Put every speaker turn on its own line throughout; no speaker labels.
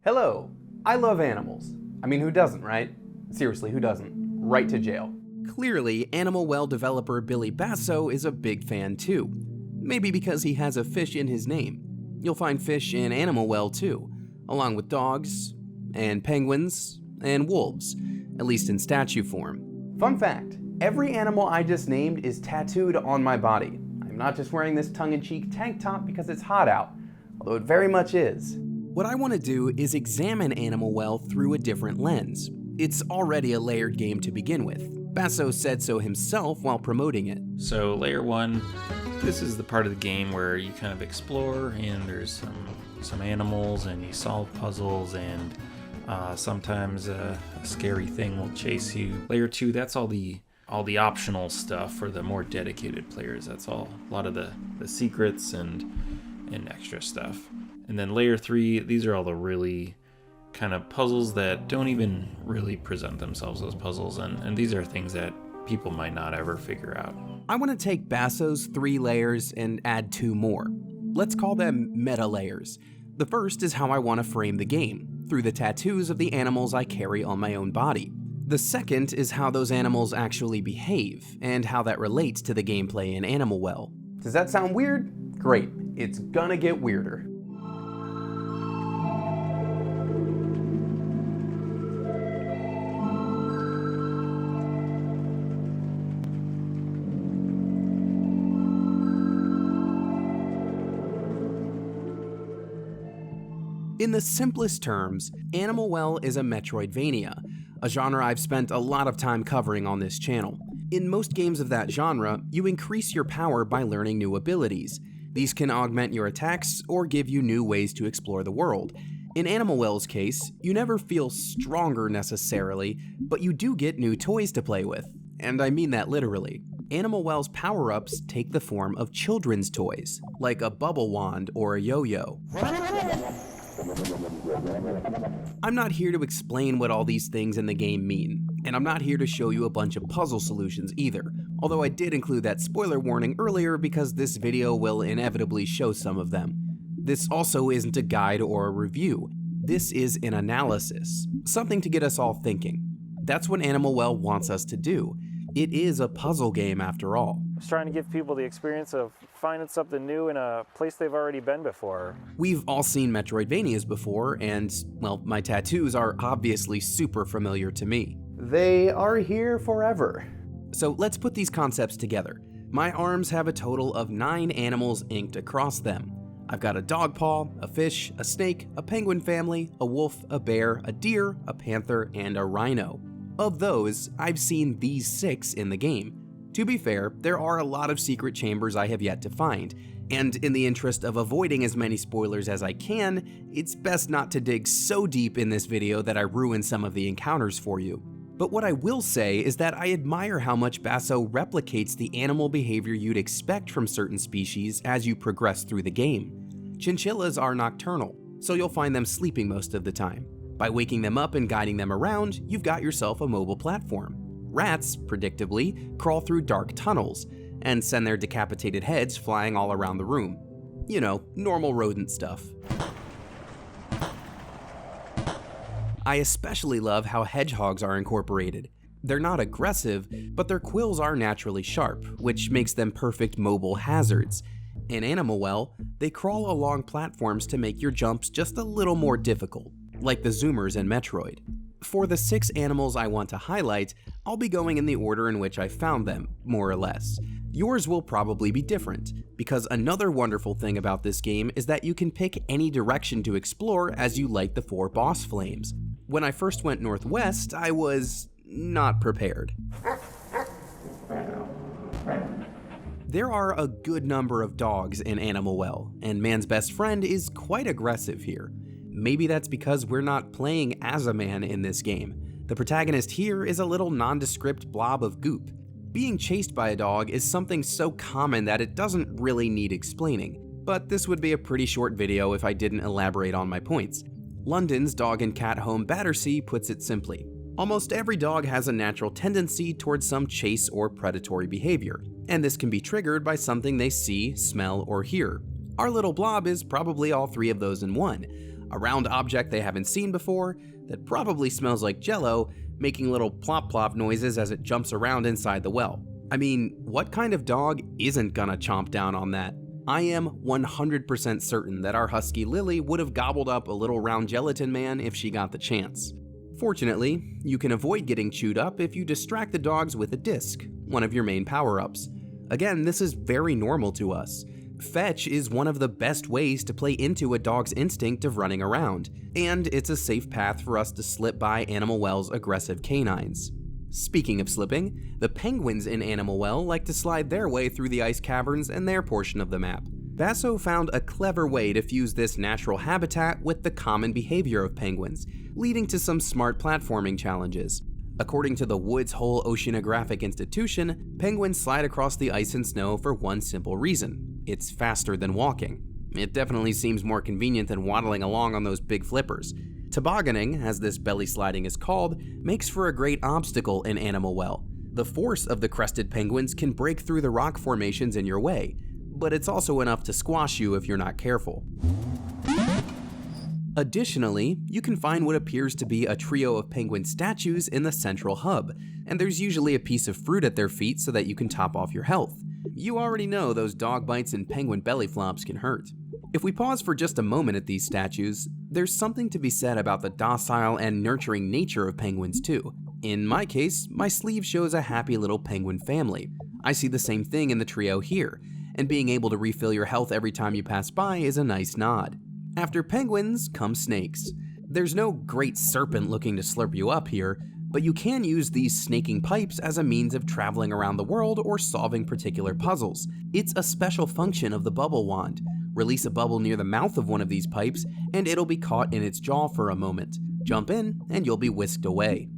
Hello, I love animals. I mean, who doesn't, right? Seriously, who doesn't? Right to jail.
Clearly, Animal Well developer Billy Basso is a big fan too. Maybe because he has a fish in his name. You'll find fish in Animal Well too, along with dogs, and penguins, and wolves, at least in statue form.
Fun fact, every animal I just named is tattooed on my body. I'm not just wearing this tongue-in-cheek tank top because it's hot out, although it very much is.
What I want to do is examine Animal Well through a different lens. It's already a layered game to begin with. Basso said so himself while promoting it.
So layer 1, this is the part of the game where you kind of explore and there's some animals and you solve puzzles and sometimes a scary thing will chase you. Layer 2, that's all the optional stuff for the more dedicated players. That's all a lot of the secrets and extra stuff. And then layer 3, these are all the really kind of puzzles that don't even really present themselves as puzzles, and these are things that people might not ever figure out.
I want to take Basso's 3 layers and add 2 more. Let's call them meta layers. The first is how I want to frame the game, through the tattoos of the animals I carry on my own body. The second is how those animals actually behave, and how that relates to the gameplay in Animal Well.
Does that sound weird? Great, it's gonna get weirder.
In the simplest terms, Animal Well is a Metroidvania, a genre I've spent a lot of time covering on this channel. In most games of that genre, you increase your power by learning new abilities. These can augment your attacks or give you new ways to explore the world. In Animal Well's case, you never feel stronger necessarily, but you do get new toys to play with. And I mean that literally. Animal Well's power-ups take the form of children's toys, like a bubble wand or a yo-yo. I'm not here to explain what all these things in the game mean, and I'm not here to show you a bunch of puzzle solutions either, although I did include that spoiler warning earlier because this video will inevitably show some of them. This also isn't a guide or a review. This is an analysis, something to get us all thinking. That's what Animal Well wants us to do. It is a puzzle game after all.
I was trying to give people the experience of finding something new in a place they've already been before.
We've all seen Metroidvanias before, and, well, my tattoos are obviously super familiar to me.
They are here forever.
So let's put these concepts together. My arms have a total of 9 animals inked across them. I've got a dog paw, a fish, a snake, a penguin family, a wolf, a bear, a deer, a panther, and a rhino. Of those, I've seen these 6 in the game. To be fair, there are a lot of secret chambers I have yet to find, and in the interest of avoiding as many spoilers as I can, it's best not to dig so deep in this video that I ruin some of the encounters for you. But what I will say is that I admire how much Basso replicates the animal behavior you'd expect from certain species as you progress through the game. Chinchillas are nocturnal, so you'll find them sleeping most of the time. By waking them up and guiding them around, you've got yourself a mobile platform. Rats, predictably, crawl through dark tunnels and send their decapitated heads flying all around the room. You know, normal rodent stuff. I especially love how hedgehogs are incorporated. They're not aggressive, but their quills are naturally sharp, which makes them perfect mobile hazards. In Animal Well, they crawl along platforms to make your jumps just a little more difficult, like the zoomers in Metroid. For the 6 animals I want to highlight, I'll be going in the order in which I found them, more or less. Yours will probably be different, because another wonderful thing about this game is that you can pick any direction to explore as you light the 4 boss flames. When I first went northwest, I was not prepared. There are a good number of dogs in Animal Well, and man's best friend is quite aggressive here. Maybe that's because we're not playing as a man in this game. The protagonist here is a little nondescript blob of goop. Being chased by a dog is something so common that it doesn't really need explaining, but this would be a pretty short video if I didn't elaborate on my points. London's dog and cat home Battersea puts it simply. Almost every dog has a natural tendency towards some chase or predatory behavior, and this can be triggered by something they see, smell, or hear. Our little blob is probably all 3 of those in one. a round object they haven't seen before that probably smells like Jell-O, making little plop-plop noises as it jumps around inside the well. I mean, what kind of dog isn't gonna chomp down on that? I am 100% certain that our husky Lily would have gobbled up a little round gelatin man if she got the chance. Fortunately, you can avoid getting chewed up if you distract the dogs with a disc, one of your main power-ups. Again, this is very normal to us. Fetch is one of the best ways to play into a dog's instinct of running around, and it's a safe path for us to slip by Animal Well's aggressive canines. Speaking of slipping, the penguins in Animal Well like to slide their way through the ice caverns in their portion of the map. Basso found a clever way to fuse this natural habitat with the common behavior of penguins, leading to some smart platforming challenges. According to the Woods Hole Oceanographic Institution, penguins slide across the ice and snow for one simple reason: it's faster than walking. It definitely seems more convenient than waddling along on those big flippers. Tobogganing, as this belly sliding is called, makes for a great obstacle in Animal Well. The force of the crested penguins can break through the rock formations in your way, but it's also enough to squash you if you're not careful. Additionally, you can find what appears to be a trio of penguin statues in the central hub, and there's usually a piece of fruit at their feet so that you can top off your health. You already know those dog bites and penguin belly flops can hurt. If we pause for just a moment at these statues, there's something to be said about the docile and nurturing nature of penguins too. In my case, my sleeve shows a happy little penguin family. I see the same thing in the trio here, and being able to refill your health every time you pass by is a nice nod. After penguins come snakes. There's no great serpent looking to slurp you up here, but you can use these snaking pipes as a means of traveling around the world or solving particular puzzles. It's a special function of the bubble wand. Release a bubble near the mouth of one of these pipes, and it'll be caught in its jaw for a moment. Jump in, and you'll be whisked away.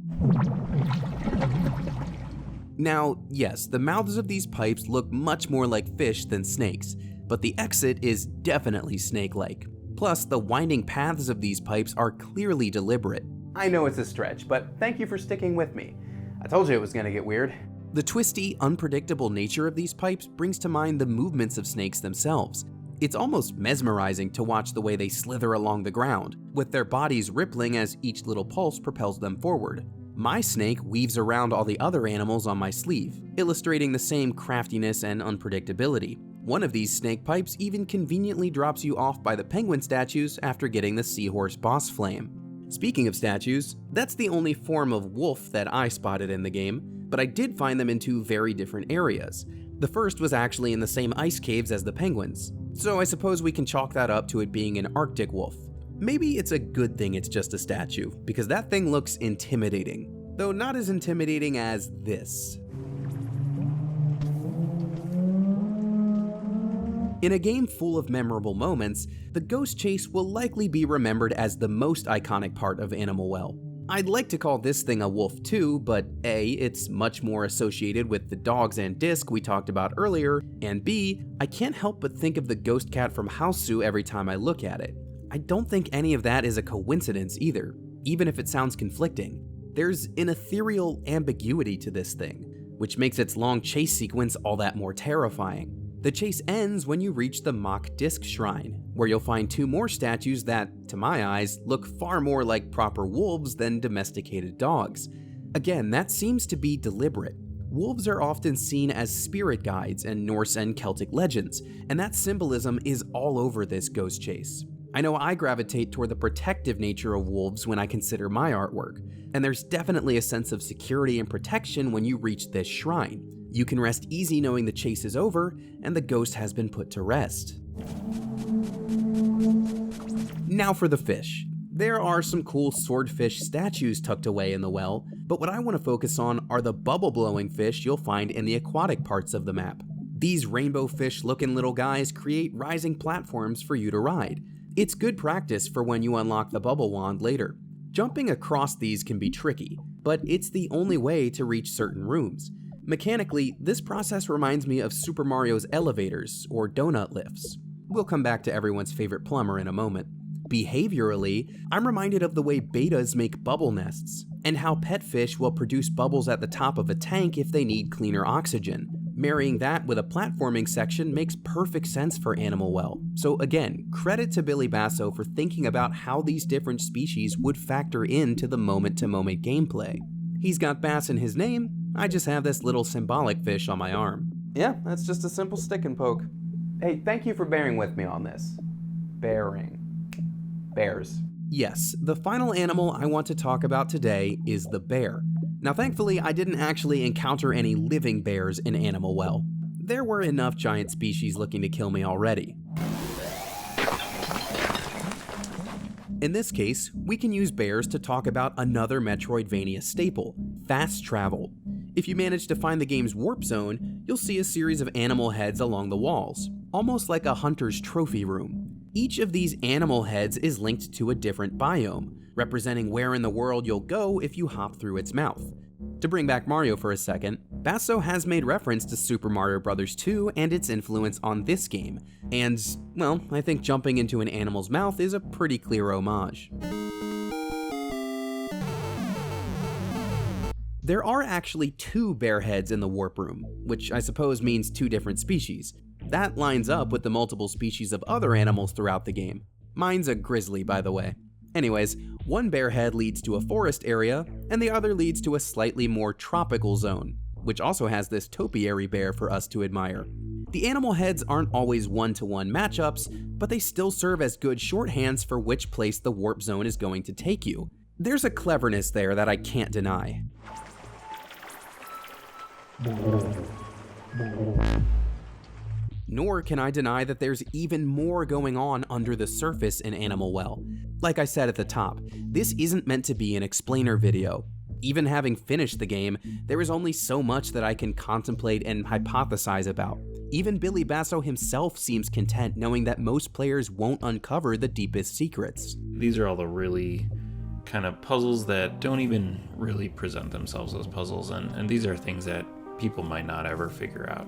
Now, yes, the mouths of these pipes look much more like fish than snakes, but the exit is definitely snake-like. Plus, the winding paths of these pipes are clearly deliberate.
I know it's a stretch, but thank you for sticking with me. I told you it was gonna get weird.
The twisty, unpredictable nature of these pipes brings to mind the movements of snakes themselves. It's almost mesmerizing to watch the way they slither along the ground, with their bodies rippling as each little pulse propels them forward. My snake weaves around all the other animals on my sleeve, illustrating the same craftiness and unpredictability. One of these snake pipes even conveniently drops you off by the penguin statues after getting the seahorse boss flame. Speaking of statues, that's the only form of wolf that I spotted in the game, but I did find them in two very different areas. The first was actually in the same ice caves as the penguins, so I suppose we can chalk that up to it being an Arctic wolf. Maybe it's a good thing it's just a statue, because that thing looks intimidating, though not as intimidating as this. In a game full of memorable moments, the ghost chase will likely be remembered as the most iconic part of Animal Well. I'd like to call this thing a wolf too, but A, it's much more associated with the dogs and disc we talked about earlier, and B, I can't help but think of the ghost cat from Houseu every time I look at it. I don't think any of that is a coincidence either, even if it sounds conflicting. There's an ethereal ambiguity to this thing, which makes its long chase sequence all that more terrifying. The chase ends when you reach the mock disc shrine, where you'll find two more statues that, to my eyes, look far more like proper wolves than domesticated dogs. Again, that seems to be deliberate. Wolves are often seen as spirit guides in Norse and Celtic legends, and that symbolism is all over this ghost chase. I know I gravitate toward the protective nature of wolves when I consider my artwork, and there's definitely a sense of security and protection when you reach this shrine. You can rest easy knowing the chase is over and the ghost has been put to rest. Now for the fish. There are some cool swordfish statues tucked away in the well, but what I want to focus on are the bubble-blowing fish you'll find in the aquatic parts of the map. These rainbow fish-looking little guys create rising platforms for you to ride. It's good practice for when you unlock the bubble wand later. Jumping across these can be tricky, but it's the only way to reach certain rooms. Mechanically, this process reminds me of Super Mario's elevators or donut lifts. We'll come back to everyone's favorite plumber in a moment. Behaviorally, I'm reminded of the way betas make bubble nests, and how pet fish will produce bubbles at the top of a tank if they need cleaner oxygen. Marrying that with a platforming section makes perfect sense for Animal Well. So again, credit to Billy Basso for thinking about how these different species would factor into the moment-to-moment gameplay. He's got bass in his name, I just have this little symbolic fish on my arm.
Yeah, that's just a simple stick and poke. Hey, thank you for bearing with me on this. Bears.
Yes, the final animal I want to talk about today is the bear. Now thankfully, I didn't actually encounter any living bears in Animal Well. There were enough giant species looking to kill me already. In this case, we can use bears to talk about another Metroidvania staple, fast travel. If you manage to find the game's warp zone, you'll see a series of animal heads along the walls, almost like a hunter's trophy room. Each of these animal heads is linked to a different biome, representing where in the world you'll go if you hop through its mouth. To bring back Mario for a second, Basso has made reference to Super Mario Bros. 2 and its influence on this game, and, well, I think jumping into an animal's mouth is a pretty clear homage. There are actually 2 bear heads in the warp room, which I suppose means 2 different species. That lines up with the multiple species of other animals throughout the game. Mine's a grizzly, by the way. Anyways, one bear head leads to a forest area, and the other leads to a slightly more tropical zone, which also has this topiary bear for us to admire. The animal heads aren't always one-to-one matchups, but they still serve as good shorthands for which place the warp zone is going to take you. There's a cleverness there that I can't deny. Nor can I deny that there's even more going on under the surface in Animal Well. Like I said at the top, this isn't meant to be an explainer video. Even having finished the game, there is only so much that I can contemplate and hypothesize about. Even Billy Basso himself seems content knowing that most players won't uncover the deepest secrets.
These are all the really kind of puzzles that don't even really present themselves as puzzles, and these are things that people might not ever figure out.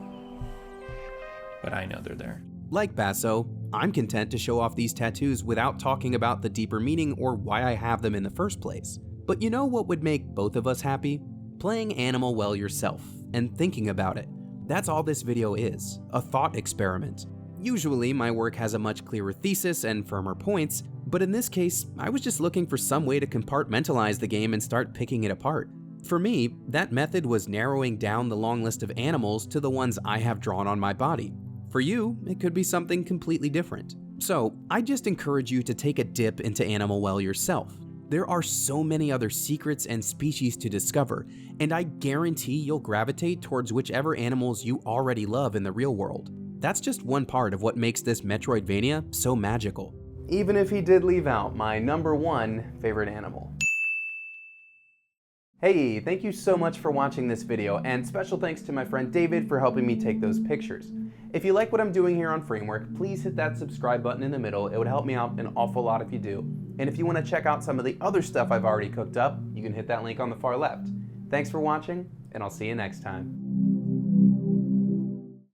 But I know they're there.
Like Basso, I'm content to show off these tattoos without talking about the deeper meaning or why I have them in the first place. But you know what would make both of us happy? Playing Animal Well yourself and thinking about it. That's all this video is, a thought experiment. Usually my work has a much clearer thesis and firmer points, but in this case, I was just looking for some way to compartmentalize the game and start picking it apart. For me, that method was narrowing down the long list of animals to the ones I have drawn on my body. For you, it could be something completely different. So, I just encourage you to take a dip into Animal Well yourself. There are so many other secrets and species to discover, and I guarantee you'll gravitate towards whichever animals you already love in the real world. That's just one part of what makes this Metroidvania so magical.
Even if he did leave out my #1 favorite animal. Hey, thank you so much for watching this video, and special thanks to my friend David for helping me take those pictures. If you like what I'm doing here on Framework, please hit that subscribe button in the middle. It would help me out an awful lot if you do. And if you want to check out some of the other stuff I've already cooked up, you can hit that link on the far left. Thanks for watching, and I'll see you next time.